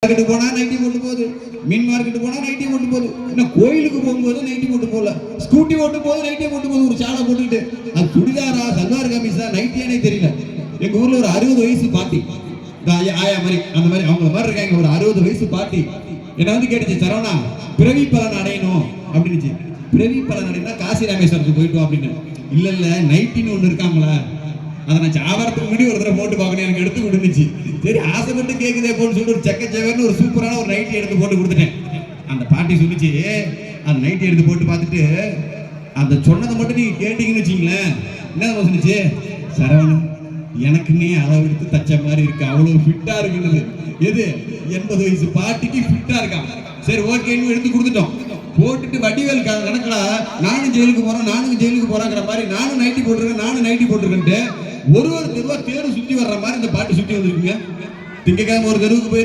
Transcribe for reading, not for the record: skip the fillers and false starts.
Market போனா nightie போட்டு போகுது, மீன் மார்க்கெட்டு போனா நைட்டி போட்டு போகுது, இன்னும் கோயிலுக்கு போகும்போது நைட்டி போட்டு போகல, ஸ்கூட்டி ஓட்டு போது நைட்டி போட்டு போகுது, ஒரு சாலை போட்டுக்கிட்டு. அது சுடிதாரா சல்வார் கமிஸா நைட்டியானே தெரியல. எங்க ஊர்ல ஒரு 60 வயசு பாட்டி, ஆயா மாதிரி அந்த மாதிரி அவங்கள மாதிரி இருக்காங்க. ஒரு 60 வயசு பாட்டி என்ன வந்து கேட்டுச்சு, சரவணா பிறவி பலன் அடையணும் அப்படின்னு. பிறவி பலன் அடையினா காசி ராமேஸ்வரத்துக்கு போயிட்டோம் அப்படின்னு. இல்ல இல்ல நைட்டின்னு ஒண்ணு இருக்காங்களா, அதை நான் சாவரத்துக்கு முன்னாடி ஒரு தடவை போட்டு பார்க்கணும், எனக்கு எடுத்து விடுந்துச்சு. சரி ஆசைப்பட்டு கேட்குதே போன்னு சொல்லிட்டு ஒரு செக்கச்சேவர்னு ஒரு சூப்பரான ஒரு நைட்டி எடுத்து போட்டு கொடுத்துட்டேன். அந்த பாட்டி சொல்லிச்சு, அந்த நைட்டி எடுத்து போட்டு பார்த்துட்டு அந்த சொன்னதை மட்டும் நீங்க கேட்டீங்கன்னு வச்சிங்களேன், என்ன சொல்லிச்சு, சரவணன் எனக்குன்னே அளவு எடுத்து தச்ச மாதிரி இருக்கு, அவ்வளவு ஃபிட்டா இருக்குன்னு. எது 80 வயசு பாட்டிக்கு ஃபிட்டா இருக்கான். சரி ஓகேன்னு எடுத்து கொடுத்துட்டோம். போட்டுட்டு வடிவேல் கணக்குல நானும் ஜெயிலுக்கு போறேன் நானும் ஜெயிலுக்கு போறாங்கிற மாதிரி நானும் நைட்டி போட்டிருக்கேன் நானும் நைட்டி போட்டிருக்கேன்ட்டு ஒரு தெருவா தேடு சுத்தி வர்ற மாதிரி இந்த பாட்டு சுத்தி வந்துருக்குங்க. திங்கக்கிழமை ஒரு தெருவுக்கு போய்